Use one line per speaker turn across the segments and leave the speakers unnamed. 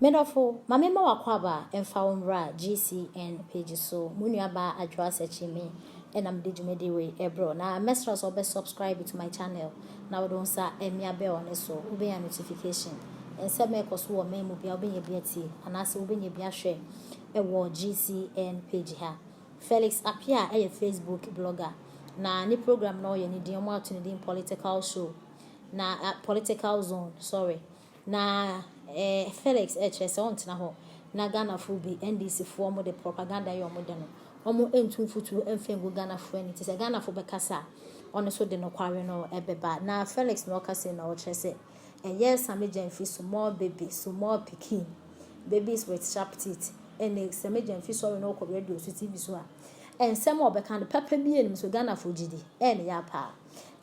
Medofo, my member wakwaba and found GCN page so Munyaba address me and I'm digimedi ebro. Now mestras or best subscribe to my channel. Now don't say emia bell on so ube a notification. And send me a cost war memo be obeying your beauty and as ube your share a war GCN page here. Felix appear a Facebook blogger. Na ni program no ye ni di omo atuni political show. Na political zone, sorry. Na Felix HS on tina ho na Ghana fo bi NDC fo mo de propaganda yo mo de no omo entum futu enfengu Ghana fo ani ti se Ghana fo be kasa ono so de no kware no ebeba na Felix no kase na o chese yes amejan fi small baby small pikin babies with sharp teeth and amejan fi so no ko radio so TV so a ensem obeka no papa bi enim so Ghana fo gidi ya pa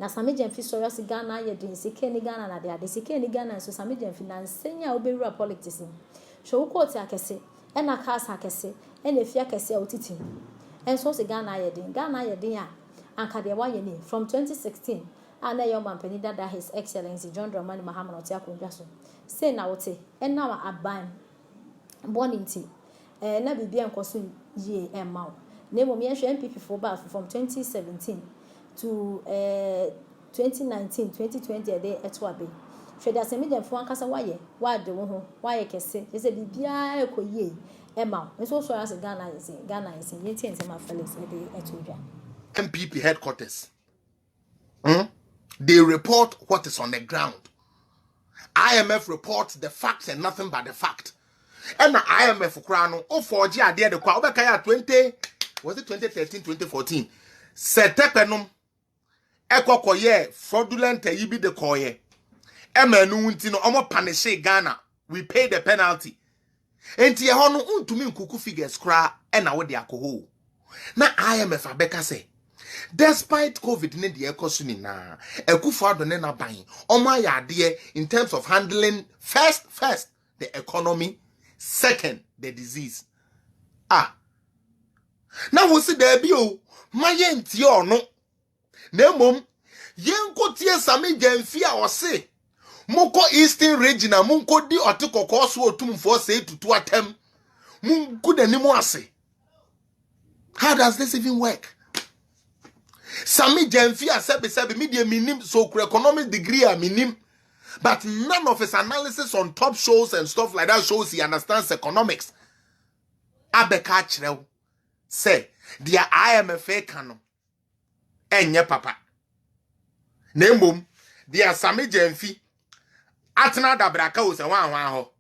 na samejan fi so yasi Ghana ye din sike ni Ghana na de sike ni Ghana so samejan fi na nsenya obewura politics so court akese na cast akese na fi akese a otiti enso se Ghana ye din a anka de wa ye ni from 2016 na your man pani dada his excellency John Dramani Mahama oti akondwa so say na wote na wa aban boninti na bibia enkoso ye emma na mo me hwe MPP for ba from 2017 to 2019 2020 dey etwabe hwede asemidem fo ankasa waye wade wo ho waye kese ese bibia ekoye emma nso so as Ghana is yenti ensema Felix dey etodwa
MPP headquarters. They report what is on the ground. IMF reports the facts and nothing but the fact. And the IMF krano o forge ade de kwa obekaya 2013 2014 setepenum ekokoye fraudulent yibi de koye emanu nti no omo punish Ghana, we pay the penalty enti e ho no untumi nkuku figures kra e na wo de akoho na IMF abeka say despite COVID ne de ekoso ni na Akufo-Addo ne na ban omo ayade in terms of handling first the economy, second the disease. Now we see there be o maye nti ono na mom yenko tie same jamfi a ose moko eastern region a monko di otekoko so otumfo say tutu atem munku danimo ase. How does this even work? Sami jamfi a sebe media minim so economic degree a minim, but none of his analysis on top shows and stuff like that shows he understands economics. Abeka chrew say dia IMF canon enye papa nembom dia same jamfi atena dabraka o se wan ho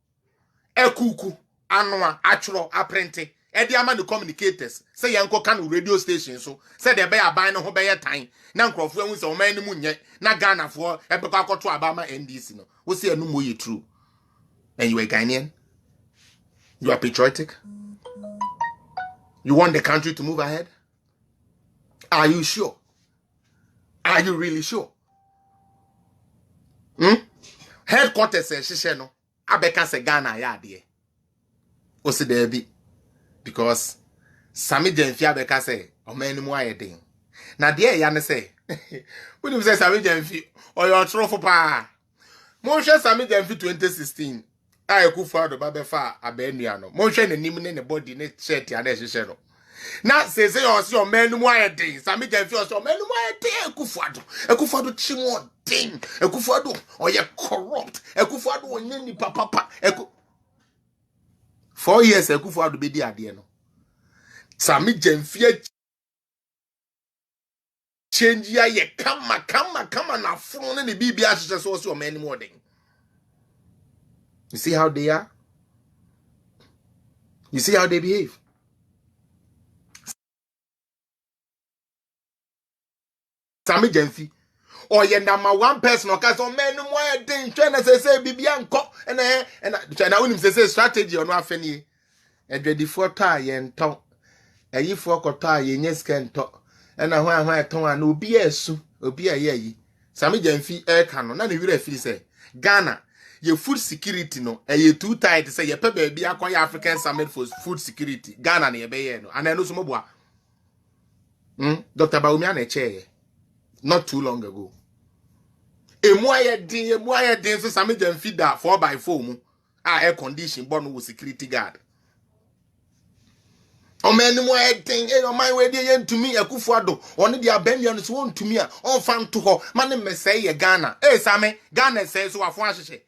ekuku anoa atworo aprente e dia ma the communicators say yanko kan radio station so say de be aban no ho be yetan na nkrofo hu se o man ni mu nye na Ghana fo e be kwakoto abama NDC no wo se anu mo ye true and you are Ghanaian, you are patriotic, you want the country to move ahead. Are you sure? Are you really sure? Headquarters say shishe no abeka se Ghana ya de o se there be because Sami Jamfi abeka say o man mu ayedin na de ya ne say when you say Sami Jamfi o your trofo pa mo hwe Sami Jamfi 2016 Akufo-Addo ba be fa abenua no mo hwe nanim ne body ne shirt ya na hyehyɛ no na say o man mu ayedin Sami Jamfi o man mu ayedin Akufo-Addo chimo ding Akufo-Addo o ye corrupt Akufo-Addo onye ni papa 4 years Akufo-Addo be di ade no Sami Jamfi change ya ye kama na funu ne bibia hyehyɛ so man mu odin. You see how they are? You see how they behave? Sami Jamfi or ye number one person or cause man no more thing China say bibia nko and China unim say strategy on afeni e dwedi fo ta ye nton ayi fo kota ye nyeska nto and ahwan ton an obi asu obi ayi Sami Jamfi e ka no na ne wira afiri say Ghana your food security no ye too tight say ye pe ba bia kwa African Summit for food security Ghana na ye be ye no and no so moboa Dr. Baumia na che not too long ago emu aye din so Sami Jamfi da 4x4 mu air condition born with security guard. O man mo thing e my way dey to me Akufo-Addo oni dia Benjamin so won to me a on fan to ho man me say ye Ghana same Ghana say so afo ahye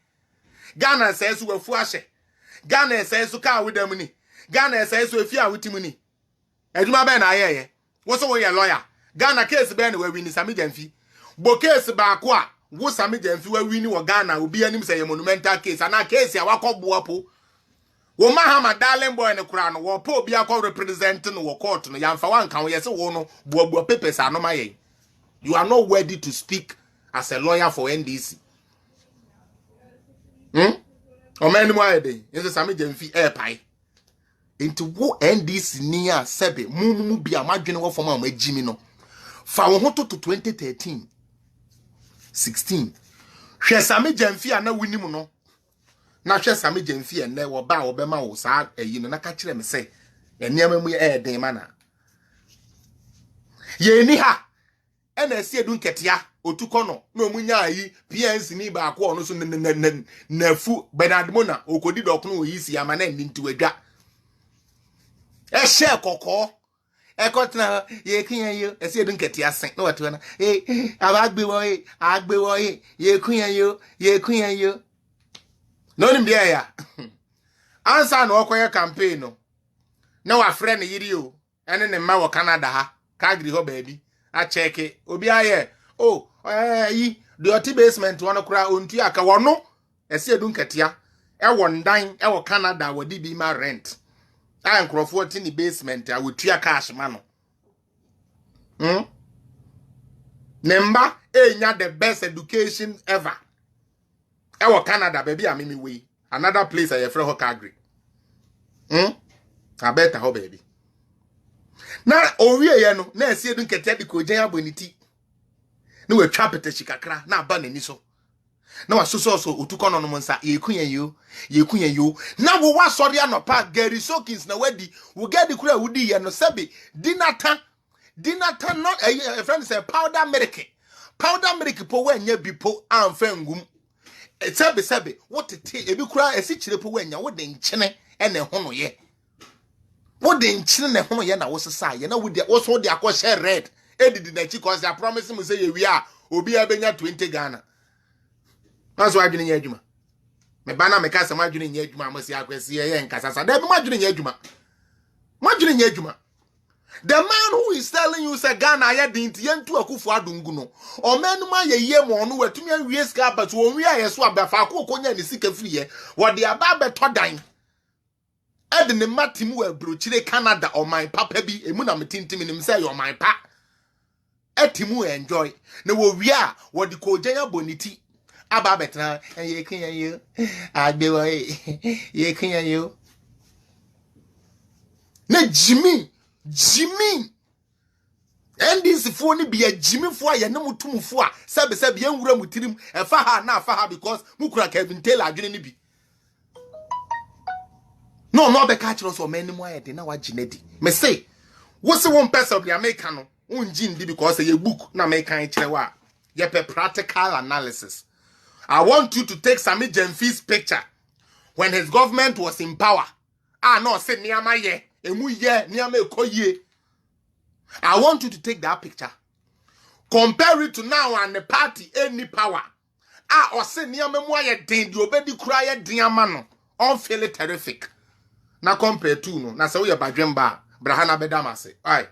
Ghana say so afu ahye Ghana say so ka wodam ni Ghana say so afi a wotim ni aduma ben na ayeye wo so wo ye lawyer Ghana case ben we win Sami Jamfi bo case ba ko a wo Sami Jamfi we win wo Ghana obi anim say monumental case ana case a wakobo apo wo mahama darling boy ne kura no wo pa obi akọ represent no wo court no yamfa wan kan wo yese wo no buabu papers anoma yen. You are not ready to speak as a lawyer for NDC. O man mo ayede yese Sami Jamfi pai into wo NDC ni a sebe mumu bia madwene wo fom a magimi no fa wo ho to 2013 16 hwe Sami Jamfi ana winim no na hwe Sami Jamfi enne wo ba wo bema wo sa ayi no na ka kire me se eniam mu den ma na ye ni ha ena edu nketea otuko no na omunya ayi PNC ni ba ko no so nafu Benadmo na okodi dokno oyisi ama na ndi ntiwadwa ehye kokko ekotna ye kunya yo edu nketea sen na wato na abagbe wo ye kunya yo no nim dia ya ansa na okoye campaign no na wa friend yiri o ene ne ma wo Canada ha Calgary ho baby a check obi aye yi the oti basement wono kura ontu aka wono edu nketea e wo ndan e wo Canada wo di bi ma rent a nkrofo ti ni basement a wo tua cash ma no Nemba enya the best education ever. Ewo Canada baby a mimi we. Another place I frɛ ho Calgary. I bet ho baby. Na owie ye no na esi edu nkete de ko gyan aboniti. Na we twa petehyi kakra na aba nani so. Na wa so otuko no no nsa yekunya yo. Na wo wa sori anopa Gary Sokins na wadi wo get the kura wudi ye no sebe dinata not a friend say powder milk. Powder milk po wanya bi po amfa ngum. Sebe what te ebi kura esi kire po wanya wo de nkyene ene ho no ye. Wo de nkyene ne ho no ye na wo sesa ye na wo de wo so de akọ red. Edidi na chi cause I promise me say ye wi a obi abenya 20 Ghana. That's why adwene nya adwuma. Me bana me ka se ma adwene nya adwuma amasi akwesi ye nkasasa. Da bi ma adwene nya adwuma. Ma adwene nya adwuma. The man who is telling you say Ghana ya dinti yentu Akufo-Addo ngu no. O menu ma ye ye mo no watumi awie ska but won wi aye so abafa akokonya ni sika firi ye. Wo de aba beto dan. Ede ne matimu wa brochire Canada o my papa bi emu na metintimi nim say your my pa. Etimu enjoy. Na wo wi a wo de ko gyan aboniti. Aba betra ye kan ye agbewo ye kan ye. Na Jimmy NDC fo ni bia Jimmy fo aye na mutumfo a sebe enwura mutirim efa ha na afa ha because mukura Kevin Taylor adwene ni bi no be catch us o mani mo aye de na wa ginedi me say wo se won person bia make no unji ndi because ye book na make kan kire wa ye practical analysis. I want you to take Sami Jamfi's picture when his government was in power. No say niama ye emu ye niama ekoye. I want you to take that picture. Compare it to now and the party any power. Or say niama mo ye den di obedi kura ye den ama no. On feel terrific. Na compare to no. Na say we badwemba brahana bedama say. Aye.